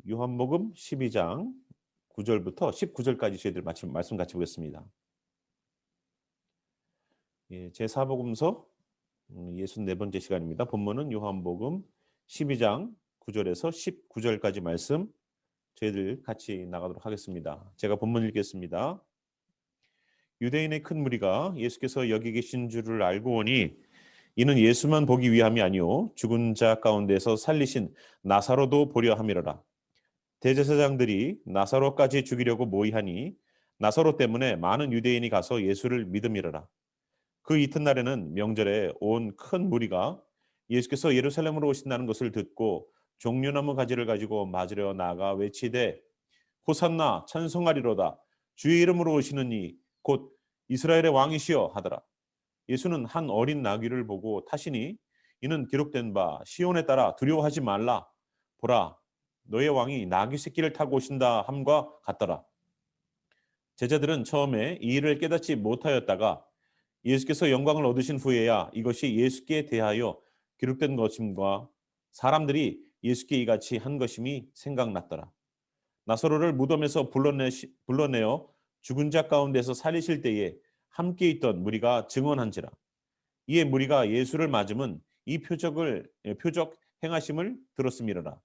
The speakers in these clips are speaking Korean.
요한복음 12장 9절부터 19절까지 저희들 말씀 같이 보겠습니다. 제4복음서 64번째 시간입니다. 본문은 요한복음 12장 9절에서 19절까지 말씀 저희들 같이 나가도록 하겠습니다. 제가 본문 읽겠습니다. 유대인의 큰 무리가 예수께서 여기 계신 줄을 알고 오니 이는 예수만 보기 위함이 아니요 죽은 자 가운데서 살리신 나사로도 보려 함이로라. 대제사장들이 나사로까지 죽이려고 모의하니 나사로 때문에 많은 유대인이 가서 예수를 믿음이로라. 그 이튿날에는 명절에 온 큰 무리가 예수께서 예루살렘으로 오신다는 것을 듣고 종려나무 가지를 가지고 맞으려 나가 외치되 호산나 찬송하리로다. 주의 이름으로 오시는 이 곧 이스라엘의 왕이시여 하더라. 예수는 한 어린 나귀를 보고 타시니 이는 기록된 바 시온에 따라 두려워하지 말라. 보라 너의 왕이 나귀 새끼를 타고 오신다 함과 같더라. 제자들은 처음에 이 일을 깨닫지 못하였다가 예수께서 영광을 얻으신 후에야 이것이 예수께 대하여 기록된 것임과 사람들이 예수께 이같이 한 것임이 생각났더라. 나사로를 무덤에서 불러내어 죽은 자 가운데서 살리실 때에 함께 있던 무리가 증언한지라. 이에 무리가 예수를 맞으면 이 표적 행하심을 들었음이로라.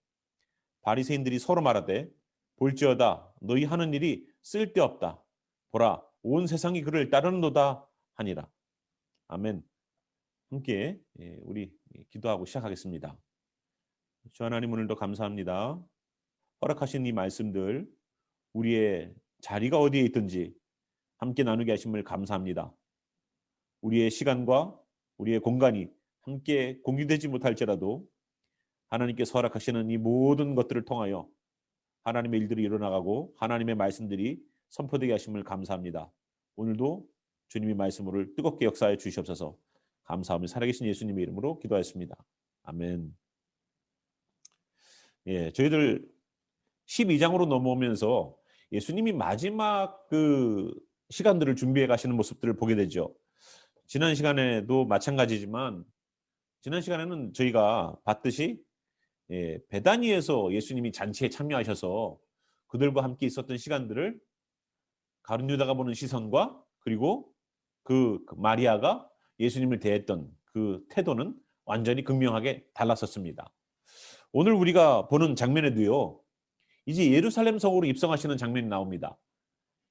바리새인들이 서로 말하되 볼지어다 너희 하는 일이 쓸데없다. 보라 온 세상이 그를 따르는도다 하니라. 아멘. 함께 우리 기도하고 시작하겠습니다. 주 하나님 오늘도 감사합니다. 허락하신 이 말씀들 우리의 자리가 어디에 있든지 함께 나누게 하심을 감사합니다. 우리의 시간과 우리의 공간이 함께 공유되지 못할지라도 하나님께서 허락하시는 이 모든 것들을 통하여 하나님의 일들이 일어나가고 하나님의 말씀들이 선포되게 하심을 감사합니다. 오늘도 주님의 말씀을 뜨겁게 역사해 주시옵소서. 감사하며 살아계신 예수님의 이름으로 기도하였습니다. 아멘. 저희들 12장으로 넘어오면서 예수님이 마지막 그 시간들을 준비해 가시는 모습들을 보게 되죠. 지난 시간에도 마찬가지지만 지난 시간에는 저희가 봤듯이 베다니에서 예수님이 잔치에 참여하셔서 그들과 함께 있었던 시간들을 가룟 유다가 보는 시선과 그리고 그 마리아가 예수님을 대했던 그 태도는 완전히 극명하게 달랐었습니다. 오늘 우리가 보는 장면에도요. 이제 예루살렘 성으로 입성하시는 장면이 나옵니다.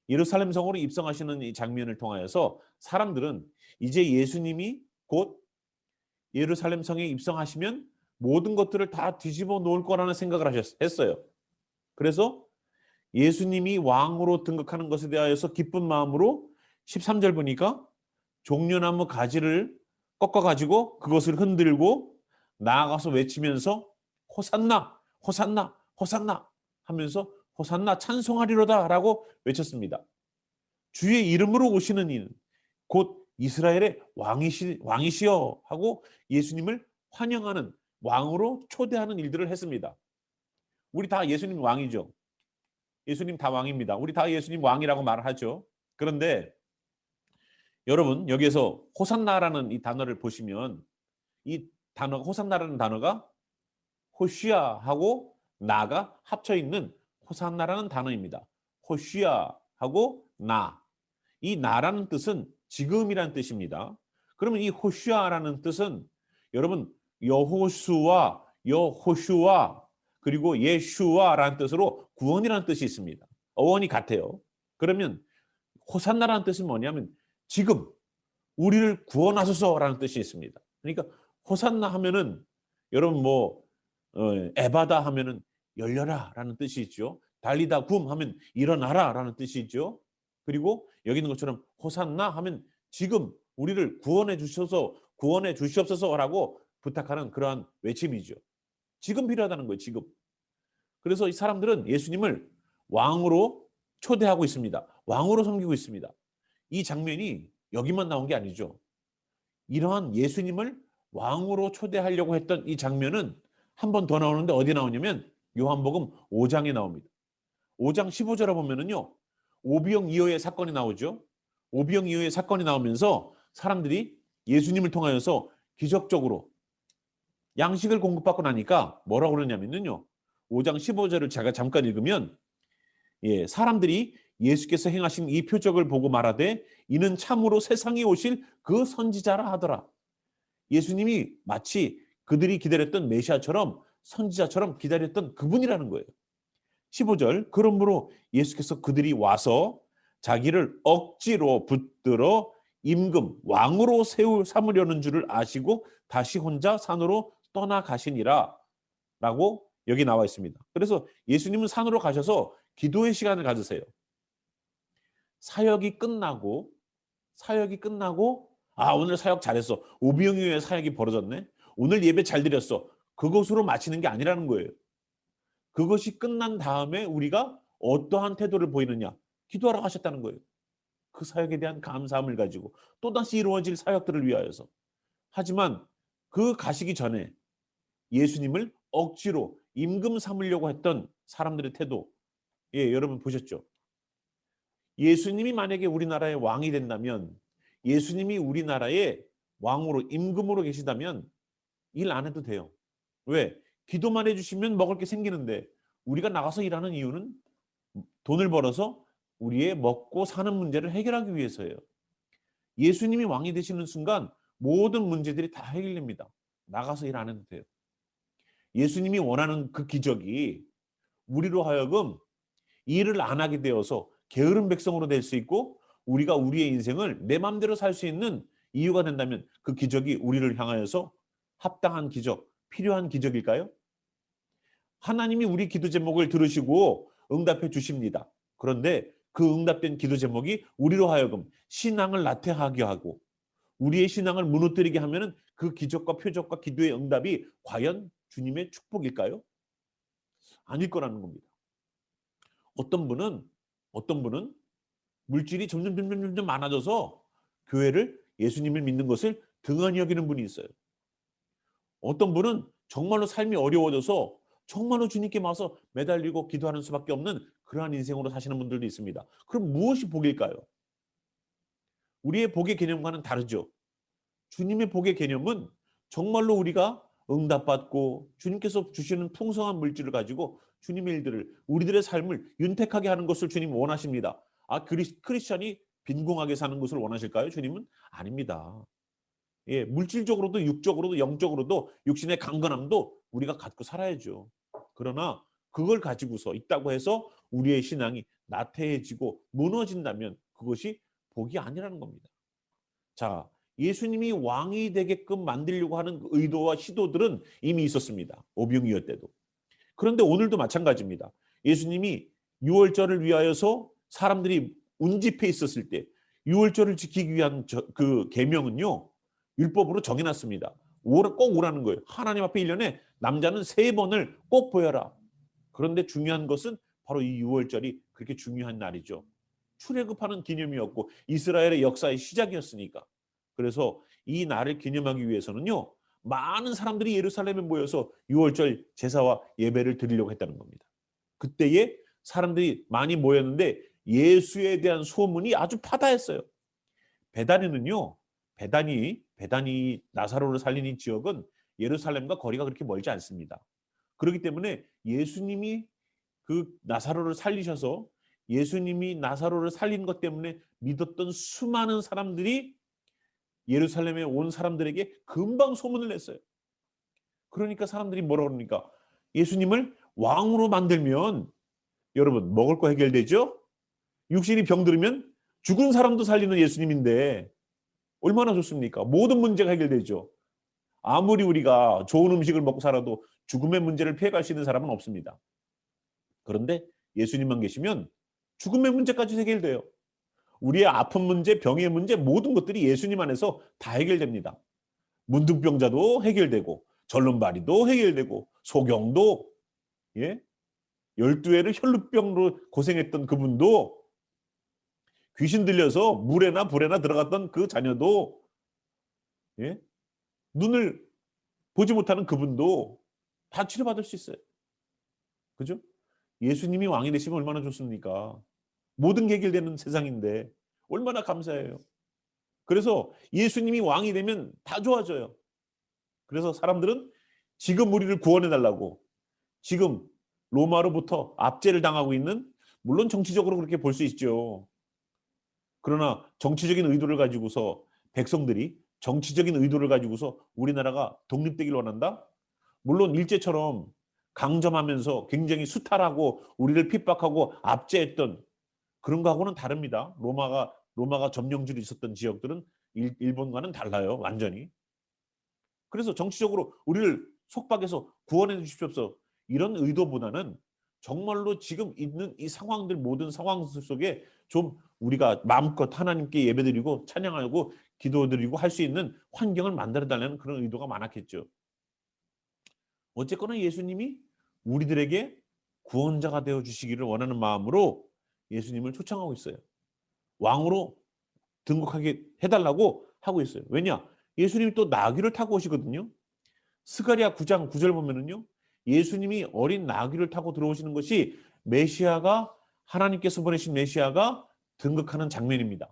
예루살렘 성으로 입성하시는 이 장면을 통하여서 사람들은 이제 예수님이 곧 예루살렘 성에 입성하시면 모든 것들을 다 뒤집어 놓을 거라는 생각을 했어요. 그래서 예수님이 왕으로 등극하는 것에 대하여서 기쁜 마음으로 13절 보니까 종려나무 가지를 꺾어가지고 그것을 흔들고 나아가서 외치면서 호산나 호산나 호산나 하면서 호산나 찬송하리로다 라고 외쳤습니다. 주의 이름으로 오시는 이는 곧 이스라엘의 왕이시여 하고 예수님을 환영하는 왕으로 초대하는 일들을 했습니다. 우리 다 예수님 왕이죠. 예수님 다 왕입니다. 우리 다 예수님 왕이라고 말을 하죠. 그런데 여러분 여기에서 호산나라는 이 단어를 보시면 이 단어 호산나라는 단어가 호시아하고 나가 합쳐 있는 호산나라는 단어입니다. 호시아하고 나. 이 나라는 뜻은 지금이란 뜻입니다. 그러면 이 호시아라는 뜻은 여러분 여호수아, 여호슈아 그리고 예슈아라는 뜻으로 구원이라는 뜻이 있습니다. 어원이 같아요. 그러면 호산나라는 뜻은 뭐냐면 지금 우리를 구원하소서라는 뜻이 있습니다. 그러니까 호산나 하면은 여러분 에바다 하면은 열려라라는 뜻이 있죠. 달리다 굼 하면 일어나라라는 뜻이 있죠. 그리고 여기 있는 것처럼 호산나 하면 지금 우리를 구원해 주시옵소서라고 부탁하는 그러한 외침이죠. 지금 필요하다는 거예요. 지금. 그래서 이 사람들은 예수님을 왕으로 초대하고 있습니다. 왕으로 섬기고 있습니다. 이 장면이 여기만 나온 게 아니죠. 이러한 예수님을 왕으로 초대하려고 했던 이 장면은 한 번 더 나오는데 어디 나오냐면 요한복음 5장에 나옵니다. 5장 15절에 보면은요. 오비영 이후의 사건이 나오죠. 오비영 이후의 사건이 나오면서 사람들이 예수님을 통하여서 기적적으로 양식을 공급받고 나니까 뭐라고 그러냐면요. 5장 15절을 제가 잠깐 읽으면 사람들이 예수께서 행하신 이 표적을 보고 말하되 이는 참으로 세상에 오실 그 선지자라 하더라. 예수님이 마치 그들이 기다렸던 메시아처럼 선지자처럼 기다렸던 그분이라는 거예요. 15절 그러므로 예수께서 그들이 와서 자기를 억지로 붙들어 임금 왕으로 삼으려는 줄을 아시고 다시 혼자 산으로 떠나가시니라 라고 여기 나와 있습니다. 그래서 예수님은 산으로 가셔서 기도의 시간을 가지세요. 사역이 끝나고 오늘 사역 잘했어. 오병이어의 사역이 벌어졌네. 오늘 예배 잘 드렸어. 그것으로 마치는 게 아니라는 거예요. 그것이 끝난 다음에 우리가 어떠한 태도를 보이느냐. 기도하러 가셨다는 거예요. 그 사역에 대한 감사함을 가지고 또다시 이루어질 사역들을 위하여서. 하지만 그 가시기 전에 예수님을 억지로 임금 삼으려고 했던 사람들의 태도, 여러분 보셨죠? 예수님이 만약에 우리나라의 왕이 된다면, 예수님이 우리나라의 왕으로 임금으로 계시다면 일 안 해도 돼요. 왜? 기도만 해주시면 먹을 게 생기는데 우리가 나가서 일하는 이유는 돈을 벌어서 우리의 먹고 사는 문제를 해결하기 위해서예요. 예수님이 왕이 되시는 순간 모든 문제들이 다 해결됩니다. 나가서 일 안 해도 돼요. 예수님이 원하는 그 기적이 우리로 하여금 일을 안 하게 되어서 게으른 백성으로 될 수 있고 우리가 우리의 인생을 내 마음대로 살 수 있는 이유가 된다면 그 기적이 우리를 향하여서 합당한 기적, 필요한 기적일까요? 하나님이 우리 기도 제목을 들으시고 응답해 주십니다. 그런데 그 응답된 기도 제목이 우리로 하여금 신앙을 나태하게 하고 우리의 신앙을 무너뜨리게 하면은 그 기적과 표적과 기도의 응답이 과연 주님의 축복일까요? 아닐 거라는 겁니다. 어떤 분은 물질이 점점 많아져서 교회를 예수님을 믿는 것을 등한히 여기는 분이 있어요. 어떤 분은 정말로 삶이 어려워져서 정말로 주님께 와서 매달리고 기도하는 수밖에 없는 그러한 인생으로 사시는 분들도 있습니다. 그럼 무엇이 복일까요? 우리의 복의 개념과는 다르죠. 주님의 복의 개념은 정말로 우리가 응답받고 주님께서 주시는 풍성한 물질을 가지고 주님의 일들을 우리들의 삶을 윤택하게 하는 것을 주님 원하십니다. 크리스천이 빈궁하게 사는 것을 원하실까요? 주님은 아닙니다. 물질적으로도 육적으로도 영적으로도 육신의 강건함도 우리가 갖고 살아야죠. 그러나 그걸 가지고서 있다고 해서 우리의 신앙이 나태해지고 무너진다면 그것이 복이 아니라는 겁니다. 자, 예수님이 왕이 되게끔 만들려고 하는 의도와 시도들은 이미 있었습니다. 오병이어 때도. 그런데 오늘도 마찬가지입니다. 예수님이 유월절을 위하여서 사람들이 운집해 있었을 때 유월절을 지키기 위한 그 계명은요. 율법으로 정해놨습니다. 꼭 오라는 거예요. 하나님 앞에 1년에 남자는 3번을 꼭 보여라. 그런데 중요한 것은 바로 이 유월절이 그렇게 중요한 날이죠. 출애굽하는 기념이었고 이스라엘의 역사의 시작이었으니까. 그래서 이 날을 기념하기 위해서는요. 많은 사람들이 예루살렘에 모여서 유월절 제사와 예배를 드리려고 했다는 겁니다. 그때에 사람들이 많이 모였는데 예수에 대한 소문이 아주 파다했어요. 베다니 나사로를 살린 이 지역은 예루살렘과 거리가 그렇게 멀지 않습니다. 그렇기 때문에 예수님이 그 나사로를 살리셔서 예수님이 나사로를 살린 것 때문에 믿었던 수많은 사람들이 예루살렘에 온 사람들에게 금방 소문을 냈어요. 그러니까 사람들이 뭐라 그러니까 예수님을 왕으로 만들면 여러분 먹을 거 해결되죠? 육신이 병들으면 죽은 사람도 살리는 예수님인데 얼마나 좋습니까? 모든 문제가 해결되죠. 아무리 우리가 좋은 음식을 먹고 살아도 죽음의 문제를 피해갈 수 있는 사람은 없습니다. 그런데 예수님만 계시면 죽음의 문제까지 해결돼요. 우리의 아픈 문제, 병의 문제 모든 것들이 예수님 안에서 다 해결됩니다. 문둥병자도 해결되고 절름발이도 해결되고 소경도 12회를 혈루병으로 고생했던 그분도 귀신 들려서 물에나 불에나 들어갔던 그 자녀도 눈을 보지 못하는 그분도 다 치료받을 수 있어요. 그죠? 예수님이 왕이 되시면 얼마나 좋습니까? 모든 게 해결되는 세상인데 얼마나 감사해요. 그래서 예수님이 왕이 되면 다 좋아져요. 그래서 사람들은 지금 우리를 구원해달라고 지금 로마로부터 압제를 당하고 있는, 물론 정치적으로 그렇게 볼 수 있죠. 그러나 정치적인 의도를 가지고서 백성들이 정치적인 의도를 가지고서 우리나라가 독립되길 원한다? 물론 일제처럼 강점하면서 굉장히 수탈하고 우리를 핍박하고 압제했던 그런 거하고는 다릅니다. 로마가 점령지로 있었던 지역들은 일본과는 달라요. 완전히. 그래서 정치적으로 우리를 속박해서 구원해 주십시오. 이런 의도보다는 정말로 지금 있는 이 상황들, 모든 상황 속에 좀 우리가 마음껏 하나님께 예배드리고 찬양하고 기도드리고 할 수 있는 환경을 만들어 달라는 그런 의도가 많았겠죠. 어쨌거나 예수님이 우리들에게 구원자가 되어 주시기를 원하는 마음으로 예수님을 초청하고 있어요. 왕으로 등극하게 해달라고 하고 있어요. 왜냐? 예수님이 또 나귀를 타고 오시거든요. 스가랴 9장 9절 보면은요, 예수님이 어린 나귀를 타고 들어오시는 것이 메시아가, 하나님께서 보내신 메시아가 등극하는 장면입니다.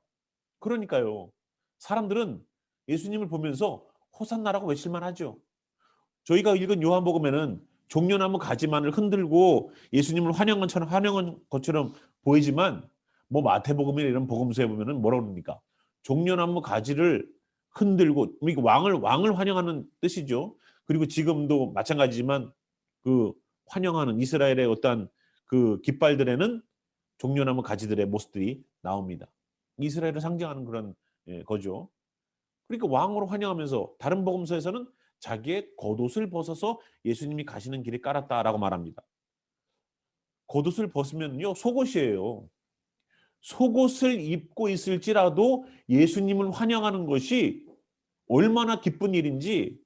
그러니까요, 사람들은 예수님을 보면서 호산나라고 외칠만 하죠. 저희가 읽은 요한복음에는 종려나무 가지만을 흔들고 예수님을 환영한 것처럼 보이지만, 뭐 마태복음이나 이런 복음서에 보면은 뭐라고 그럽니까? 종려나무 가지를 흔들고, 왕을 환영하는 뜻이죠. 그리고 지금도 마찬가지지만 그 환영하는 이스라엘의 어떤 그 깃발들에는 종려나무 가지들의 모습들이 나옵니다. 이스라엘을 상징하는 그런 거죠. 그러니까 왕으로 환영하면서 다른 복음서에서는 자기의 겉옷을 벗어서 예수님이 가시는 길에 깔았다라고 말합니다. 겉옷을 벗으면요, 속옷이에요. 속옷을 입고 있을지라도 예수님을 환영하는 것이 얼마나 기쁜 일인지,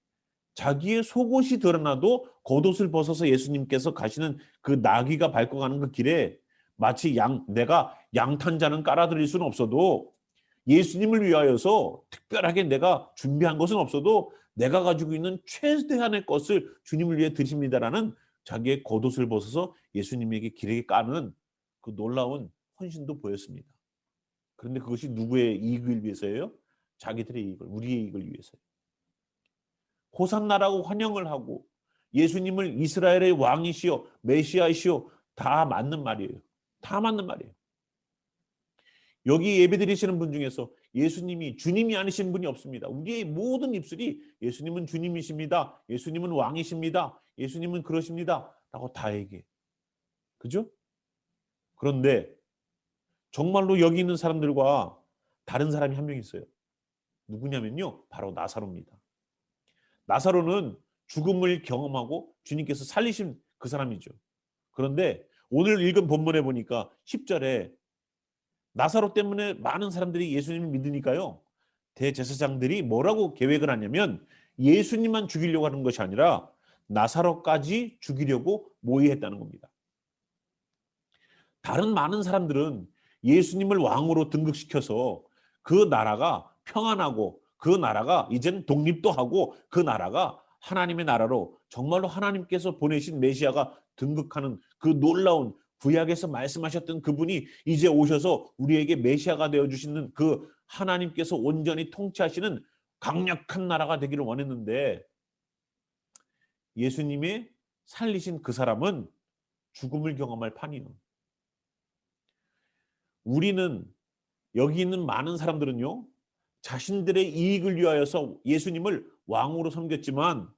자기의 속옷이 드러나도 겉옷을 벗어서 예수님께서 가시는 그 나귀가 밟고 가는 그 길에 마치 내가 양탄자는 깔아드릴 수는 없어도, 예수님을 위하여서 특별하게 내가 준비한 것은 없어도 내가 가지고 있는 최대한의 것을 주님을 위해 드립니다라는 자기의 겉옷을 벗어서 예수님에게 길에 까는 그 놀라운 헌신도 보였습니다. 그런데 그것이 누구의 이익을 위해서예요? 자기들의 이익을, 우리의 이익을 위해서요. 호산나라고 환영을 하고 예수님을 이스라엘의 왕이시여 메시아이시여, 다 맞는 말이에요. 다 맞는 말이에요. 여기 예배드리시는 분 중에서 예수님이 주님이 아니신 분이 없습니다. 우리의 모든 입술이 예수님은 주님이십니다, 예수님은 왕이십니다, 예수님은 그러십니다 라고 다 얘기해. 그죠? 그런데 정말로 여기 있는 사람들과 다른 사람이 한 명 있어요. 누구냐면요, 바로 나사로입니다. 나사로는 죽음을 경험하고 주님께서 살리신 그 사람이죠. 그런데 오늘 읽은 본문에 보니까 10절에 나사로 때문에 많은 사람들이 예수님을 믿으니까요, 대제사장들이 뭐라고 계획을 하냐면 예수님만 죽이려고 하는 것이 아니라 나사로까지 죽이려고 모의했다는 겁니다. 다른 많은 사람들은 예수님을 왕으로 등극시켜서 그 나라가 평안하고 그 나라가 이젠 독립도 하고 그 나라가 하나님의 나라로 정말로 하나님께서 보내신 메시아가 등극하는 그 놀라운, 구약에서 말씀하셨던 그분이 이제 오셔서 우리에게 메시아가 되어주시는 그 하나님께서 온전히 통치하시는 강력한 나라가 되기를 원했는데, 예수님의 살리신 그 사람은 죽음을 경험할 판이에요. 우리는, 여기 있는 많은 사람들은요, 자신들의 이익을 위하여서 예수님을 왕으로 섬겼지만,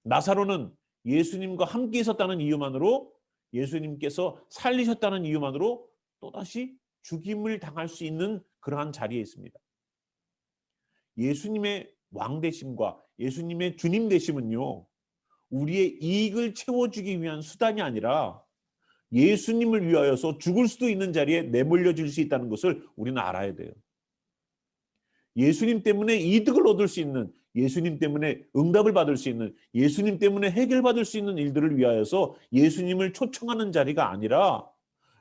나사로는 예수님과 함께 있었다는 이유만으로, 예수님께서 살리셨다는 이유만으로 또다시 죽임을 당할 수 있는 그러한 자리에 있습니다. 예수님의 왕되심과 예수님의 주님 되심은요, 우리의 이익을 채워주기 위한 수단이 아니라 예수님을 위하여서 죽을 수도 있는 자리에 내몰려 줄 수 있다는 것을 우리는 알아야 돼요. 예수님 때문에 이득을 얻을 수 있는, 예수님 때문에 응답을 받을 수 있는, 예수님 때문에 해결받을 수 있는 일들을 위하여서 예수님을 초청하는 자리가 아니라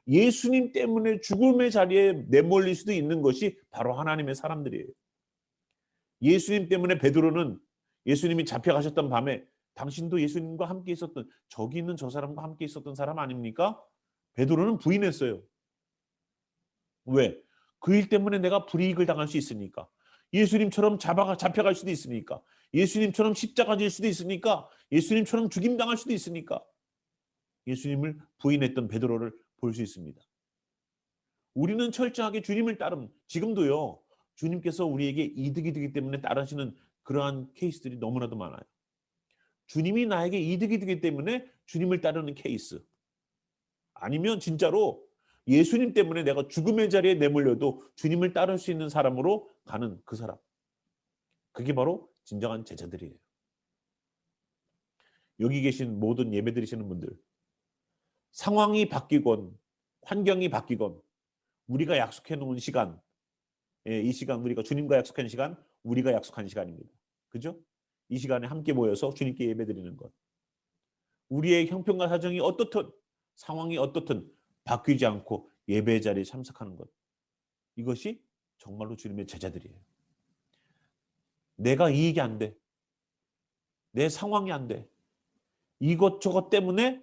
예수님 때문에 죽음의 자리에 내몰릴 수도 있는 것이 바로 하나님의 사람들이에요. 예수님 때문에 베드로는 예수님이 잡혀가셨던 밤에 당신도 예수님과 함께 있었던, 저기 있는 저 사람과 함께 있었던 사람 아닙니까? 베드로는 부인했어요. 왜? 그 일 때문에 내가 불이익을 당할 수 있으니까. 예수님처럼 잡혀갈 수도 있으니까. 예수님처럼 십자가 질 수도 있으니까. 예수님처럼 죽임당할 수도 있으니까. 예수님을 부인했던 베드로를 볼 수 있습니다. 우리는 철저하게 주님을 지금도요. 주님께서 우리에게 이득이 되기 때문에 따르시는 그러한 케이스들이 너무나도 많아요. 주님이 나에게 이득이 되기 때문에 주님을 따르는 케이스. 아니면 진짜로 예수님 때문에 내가 죽음의 자리에 내몰려도 주님을 따를 수 있는 사람으로 가는 그 사람. 그게 바로 진정한 제자들이에요. 여기 계신 모든 예배드리시는 분들, 상황이 바뀌건 환경이 바뀌건 우리가 약속해 놓은 시간, 이 시간 우리가 주님과 약속한 시간, 우리가 약속한 시간입니다. 그죠? 이 시간에 함께 모여서 주님께 예배드리는 것. 우리의 형편과 사정이 어떻든 상황이 어떻든 바뀌지 않고 예배 자리에 참석하는 것. 이것이 정말로 주님의 제자들이에요. 내가 이익이 안 돼. 내 상황이 안 돼. 이것저것 때문에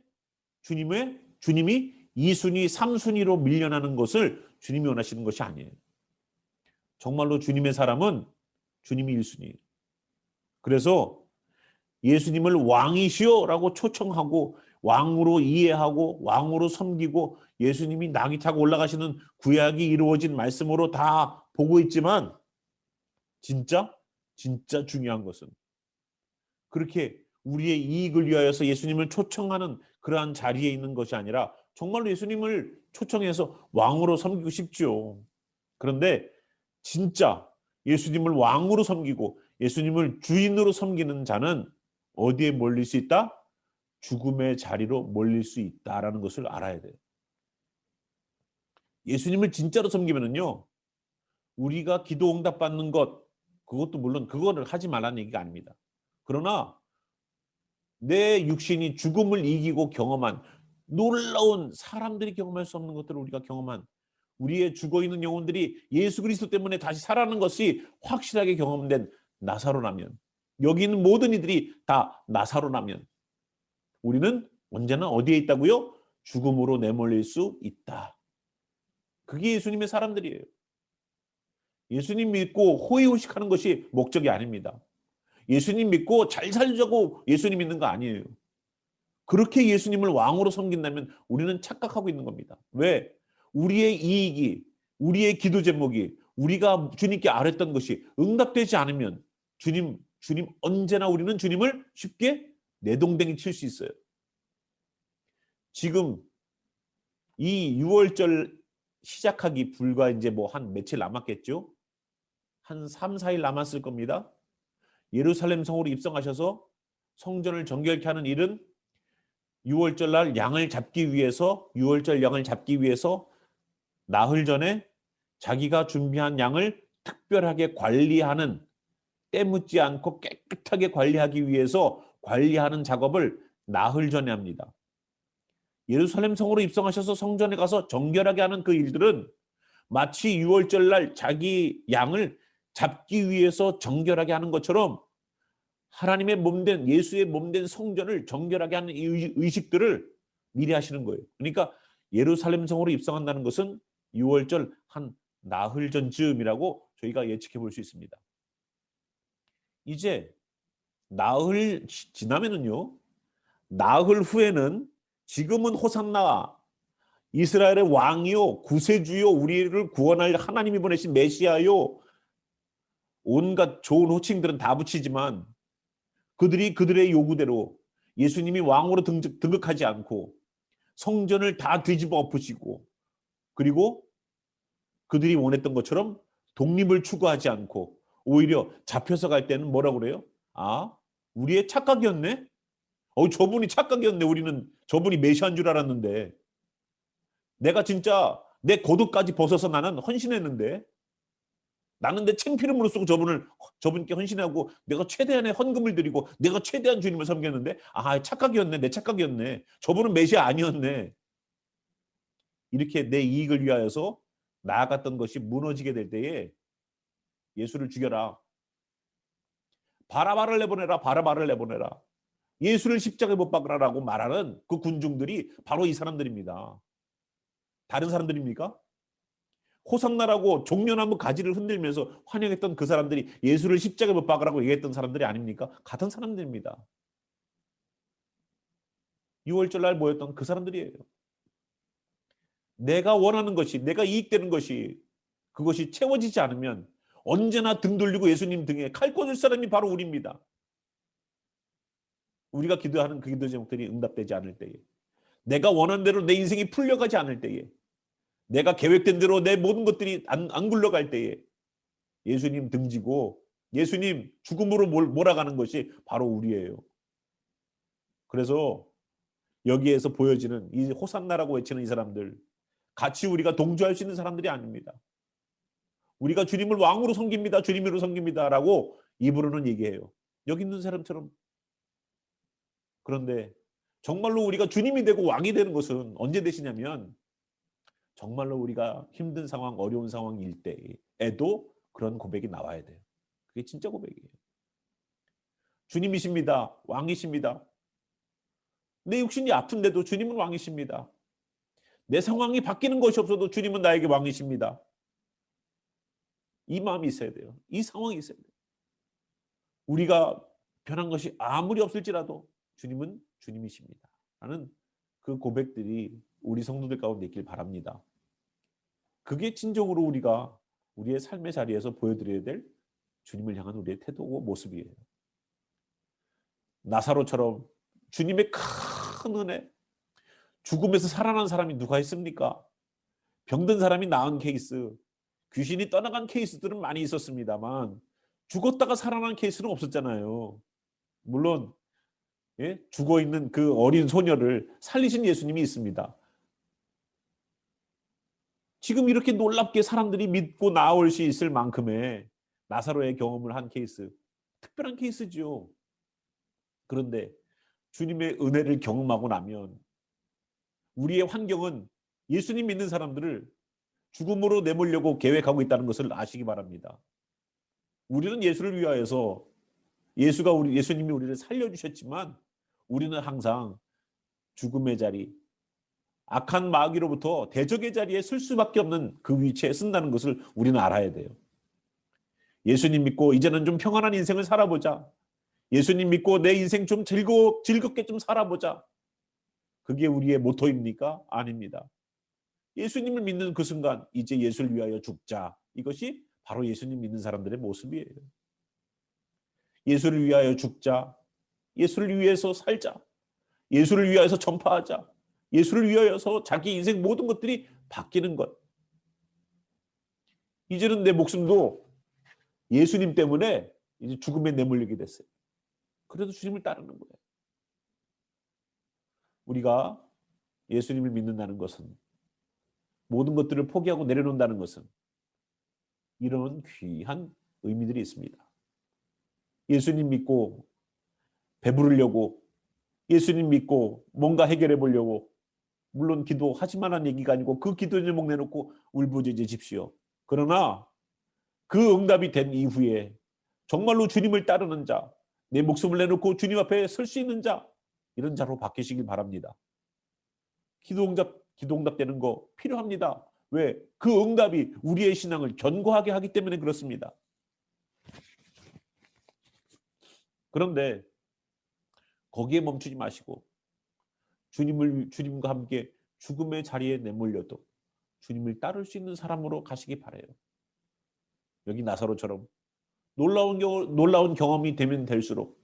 주님이 2순위, 3순위로 밀려나는 것을 주님이 원하시는 것이 아니에요. 정말로 주님의 사람은 주님이 1순위예요. 그래서 예수님을 왕이시오라고 초청하고 왕으로 이해하고 왕으로 섬기고 예수님이 나귀 타고 올라가시는 구약이 이루어진 말씀으로 다 보고 있지만 진짜 중요한 것은 그렇게 우리의 이익을 위하여서 예수님을 초청하는 그러한 자리에 있는 것이 아니라 정말로 예수님을 초청해서 왕으로 섬기고 싶죠. 그런데 진짜 예수님을 왕으로 섬기고 예수님을 주인으로 섬기는 자는 어디에 몰릴 수 있다? 죽음의 자리로 몰릴 수 있다라는 것을 알아야 돼요. 예수님을 진짜로 섬기면은요, 우리가 기도 응답 받는 것, 그것도 물론 그거를 하지 말라는 얘기가 아닙니다. 그러나 내 육신이 죽음을 이기고 경험한 놀라운 사람들이 경험할 수 없는 것들을 우리가 경험한 우리의 죽어있는 영혼들이 예수 그리스도 때문에 다시 살아나는 것이 확실하게 경험된 나사로라면 여기 있는 모든 이들이 다 나사로라면 우리는 언제나 어디에 있다고요? 죽음으로 내몰릴 수 있다. 그게 예수님의 사람들이에요. 예수님 믿고 호의호식하는 것이 목적이 아닙니다. 예수님 믿고 잘 살자고 예수님 믿는 거 아니에요. 그렇게 예수님을 왕으로 섬긴다면 우리는 착각하고 있는 겁니다. 왜? 우리의 이익이, 우리의 기도 제목이 우리가 주님께 아뢰던 것이 응답되지 않으면 주님 언제나 우리는 주님을 쉽게 내동댕이 칠 수 있어요. 지금 이 6월절 시작하기 불과 이제 뭐 한 며칠 남았겠죠? 한 3, 4일 남았을 겁니다. 예루살렘 성으로 입성하셔서 성전을 정결케 하는 일은 6월절 날 양을 잡기 위해서 6월절 양을 잡기 위해서 나흘 전에 자기가 준비한 양을 특별하게 관리하는 때 묻지 않고 깨끗하게 관리하기 위해서 관리하는 작업을 나흘 전에 합니다. 예루살렘 성으로 입성하셔서 성전에 가서 정결하게 하는 그 일들은 마치 6월절 날 자기 양을 잡기 위해서 정결하게 하는 것처럼 하나님의 몸된 예수의 몸된 성전을 정결하게 하는 이 의식들을 미리 하시는 거예요. 그러니까 예루살렘 성으로 입성한다는 것은 6월절 한 나흘 전쯤이라고 저희가 예측해 볼 수 있습니다. 이제 나흘 지나면은요. 나흘 후에는 지금은 호산나 이스라엘의 왕이요 구세주요 우리를 구원할 하나님이 보내신 메시아요 온갖 좋은 호칭들은 다 붙이지만 그들이 그들의 요구대로 예수님이 왕으로 등극하지 않고 성전을 다 뒤집어 엎으시고 그리고 그들이 원했던 것처럼 독립을 추구하지 않고 오히려 잡혀서 갈 때는 뭐라고 그래요? 아, 우리의 착각이었네? 저분이 착각이었네. 우리는 저분이 메시아인 줄 알았는데 내가 진짜 내 겉옷까지 벗어서 나는 헌신했는데 나는 내 창피름으로 쓰고 저분께 헌신하고 내가 최대한의 헌금을 드리고 내가 최대한 주님을 섬겼는데 착각이었네. 내 착각이었네. 저분은 메시아 아니었네. 이렇게 내 이익을 위하여서 나아갔던 것이 무너지게 될 때에 예수를 죽여라. 바라바를 내보내라. 바라바를 내보내라. 예수를 십자가에 못 박으라라고 말하는 그 군중들이 바로 이 사람들입니다. 다른 사람들입니까? 호산나라고 종려나무 가지를 흔들면서 환영했던 그 사람들이 예수를 십자가에 못 박으라고 얘기했던 사람들이 아닙니까? 같은 사람들입니다. 유월절 날 모였던 그 사람들이에요. 내가 원하는 것이, 내가 이익되는 것이, 그것이 채워지지 않으면 언제나 등 돌리고 예수님 등에 칼 꽂을 사람이 바로 우리입니다. 우리가 기도하는 그 기도 제목들이 응답되지 않을 때에, 내가 원하는 대로 내 인생이 풀려가지 않을 때에, 내가 계획된 대로 내 모든 것들이 안 굴러갈 때에 예수님 등지고 예수님 죽음으로 몰아가는 것이 바로 우리예요. 그래서 여기에서 보여지는 이 호산나라고 외치는 이 사람들, 같이 우리가 동조할 수 있는 사람들이 아닙니다. 우리가 주님을 왕으로 섬깁니다. 주님으로 섬깁니다. 라고 입으로는 얘기해요. 여기 있는 사람처럼. 그런데 정말로 우리가 주님이 되고 왕이 되는 것은 언제 되시냐면 정말로 우리가 힘든 상황, 어려운 상황일 때에도 그런 고백이 나와야 돼요. 그게 진짜 고백이에요. 주님이십니다. 왕이십니다. 내 육신이 아픈데도 주님은 왕이십니다. 내 상황이 바뀌는 것이 없어도 주님은 나에게 왕이십니다. 이 마음이 있어야 돼요. 이 상황이 있어야 돼요. 우리가 변한 것이 아무리 없을지라도 주님은 주님이십니다. 라는 그 고백들이 우리 성도들 가운데 있길 바랍니다. 그게 진정으로 우리가 우리의 삶의 자리에서 보여드려야 될 주님을 향한 우리의 태도고 모습이에요. 나사로처럼 주님의 큰 은혜, 죽음에서 살아난 사람이 누가 있습니까? 병든 사람이 나은 케이스, 귀신이 떠나간 케이스들은 많이 있었습니다만 죽었다가 살아난 케이스는 없었잖아요. 물론 죽어있는 그 어린 소녀를 살리신 예수님이 있습니다. 지금 이렇게 놀랍게 사람들이 믿고 나올 수 있을 만큼의 나사로의 경험을 한 케이스, 특별한 케이스죠. 그런데 주님의 은혜를 경험하고 나면 우리의 환경은 예수님 믿는 사람들을 죽음으로 내몰려고 계획하고 있다는 것을 아시기 바랍니다. 우리는 예수를 위하여서 예수님이 우리를 살려주셨지만 우리는 항상 죽음의 자리, 악한 마귀로부터 대적의 자리에 쓸 수밖에 없는 그 위치에 쓴다는 것을 우리는 알아야 돼요. 예수님 믿고 이제는 좀 평안한 인생을 살아보자. 예수님 믿고 내 인생 좀 즐겁게 좀 살아보자. 그게 우리의 모토입니까? 아닙니다. 예수님을 믿는 그 순간 이제 예수를 위하여 죽자. 이것이 바로 예수님 믿는 사람들의 모습이에요. 예수를 위하여 죽자. 예수를 위해서 살자. 예수를 위하여서 전파하자. 예수를 위하여서 자기 인생 모든 것들이 바뀌는 것. 이제는 내 목숨도 예수님 때문에 이제 죽음에 내몰리게 됐어요. 그래도 주님을 따르는 거예요. 우리가 예수님을 믿는다는 것은, 모든 것들을 포기하고 내려놓는다는 것은 이런 귀한 의미들이 있습니다. 예수님 믿고 배부르려고, 예수님 믿고 뭔가 해결해 보려고, 물론 기도하지 말라는 얘기가 아니고 그 기도 제목 내놓고 울부짖으십시오. 그러나 그 응답이 된 이후에 정말로 주님을 따르는 자, 내 목숨을 내놓고 주님 앞에 설 수 있는 자, 이런 자로 바뀌시길 바랍니다. 기도 응답되는 거 필요합니다. 왜? 그 응답이 우리의 신앙을 견고하게 하기 때문에 그렇습니다. 그런데 거기에 멈추지 마시고 주님과 함께 죽음의 자리에 내몰려도 주님을 따를 수 있는 사람으로 가시기 바라요. 여기 나사로처럼 놀라운 경험이 되면 될수록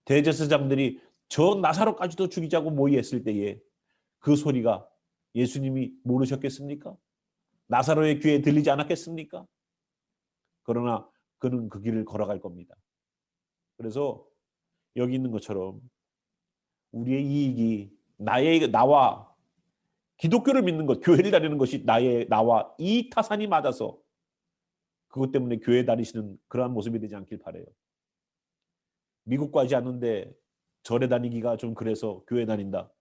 대제사장들이 저 나사로까지도 죽이자고 모의했을 때에 그 소리가 예수님이 모르셨겠습니까? 나사로의 귀에 들리지 않았겠습니까? 그러나 그는 그 길을 걸어갈 겁니다. 그래서 여기 있는 것처럼 우리의 이익이 나와 기독교를 믿는 것, 교회를 다니는 것이 나와 이 타산이 맞아서 그것 때문에 교회 다니시는 그러한 모습이 되지 않길 바라요. 미국 가지 않는데 절에 다니기가 좀 그래서 교회 다닌다.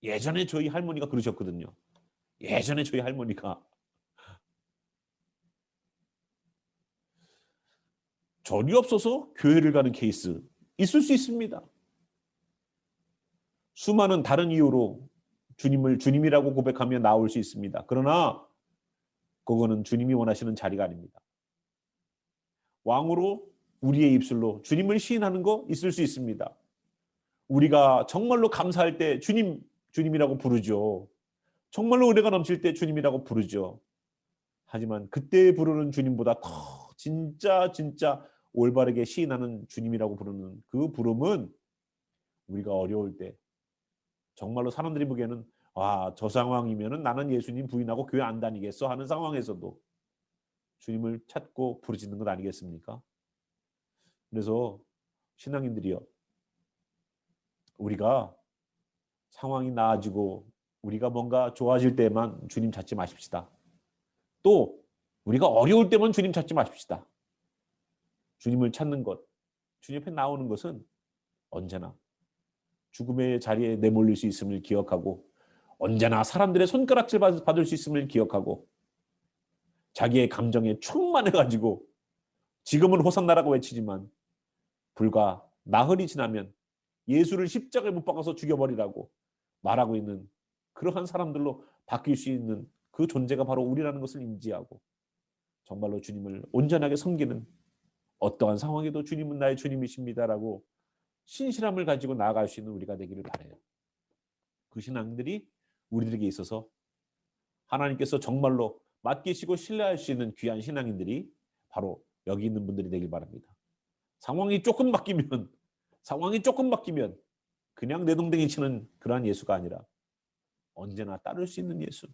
예전에 저희 할머니가 그러셨거든요. 예전에 저희 할머니가 절이 없어서 교회를 가는 케이스 있을 수 있습니다. 수많은 다른 이유로 주님을 주님이라고 고백하며 나올 수 있습니다. 그러나 그거는 주님이 원하시는 자리가 아닙니다. 왕으로 우리의 입술로 주님을 시인하는 거 있을 수 있습니다. 우리가 정말로 감사할 때 주님, 주님이라고 부르죠. 정말로 은혜가 넘칠 때 주님이라고 부르죠. 하지만 그때 부르는 주님보다 더 진짜 올바르게 시인하는 주님이라고 부르는 그 부름은 우리가 어려울 때 정말로 사람들이 보기에는 저 상황이면은 나는 예수님 부인하고 교회 안 다니겠어 하는 상황에서도 주님을 찾고 부르짖는 것 아니겠습니까? 그래서 신앙인들이요, 우리가 상황이 나아지고 우리가 뭔가 좋아질 때만 주님 찾지 마십시다. 또 우리가 어려울 때만 주님 찾지 마십시다. 주님을 찾는 것, 주님 앞에 나오는 것은 언제나 죽음의 자리에 내몰릴 수 있음을 기억하고, 언제나 사람들의 손가락질 받을 수 있음을 기억하고, 자기의 감정에 충만해가지고 지금은 호산나라고 외치지만 불과 나흘이 지나면 예수를 십자가에 못 박아서 죽여버리라고 말하고 있는 그러한 사람들로 바뀔 수 있는 그 존재가 바로 우리라는 것을 인지하고, 정말로 주님을 온전하게 섬기는, 어떠한 상황에도 주님은 나의 주님이십니다라고 신실함을 가지고 나아갈 수 있는 우리가 되기를 바라요. 그 신앙들이 우리들에게 있어서 하나님께서 정말로 맡기시고 신뢰할 수 있는 귀한 신앙인들이 바로 여기 있는 분들이 되길 바랍니다. 상황이 조금 바뀌면 그냥 내동댕이 치는 그러한 예수가 아니라 언제나 따를 수 있는 예수,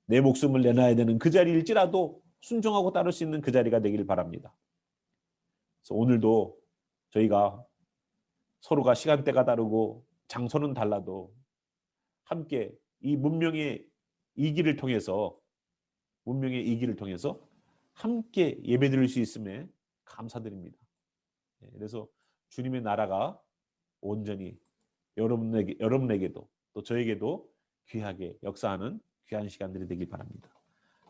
내 목숨을 내놔야 되는 그 자리일지라도 순종하고 따를 수 있는 그 자리가 되길 바랍니다. 그래서 오늘도 저희가 서로가 시간대가 다르고 장소는 달라도 함께 이 문명의 이기를 통해서 함께 예배드릴 수 있음에 감사드립니다. 그래서 주님의 나라가 온전히 여러분에게도 또 저에게도 귀하게 역사하는 귀한 시간들이 되길 바랍니다.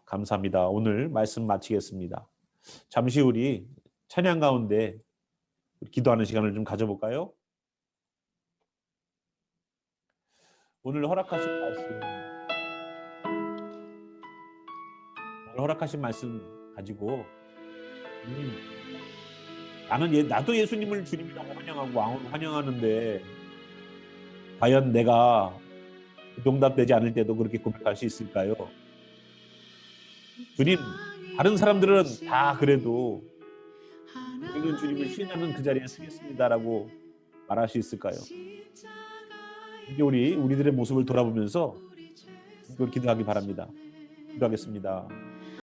감사합니다. 오늘 말씀 마치겠습니다. 잠시 우리 찬양 가운데 기도하는 시간을 좀 가져볼까요? 오늘 허락하신 말씀 가지고 나도 예수님을 주님이라고 환영하고 환영하는데 과연 내가 용답되지 않을 때도 그렇게 고백할 수 있을까요? 주님, 다른 사람들은 다 그래도 우리는 주님을 신뢰하는 그 자리에 서겠습니다라고 말할 수 있을까요? 이게 우리들의 모습을 돌아보면서 이걸 기도하기 바랍니다. 기도하겠습니다.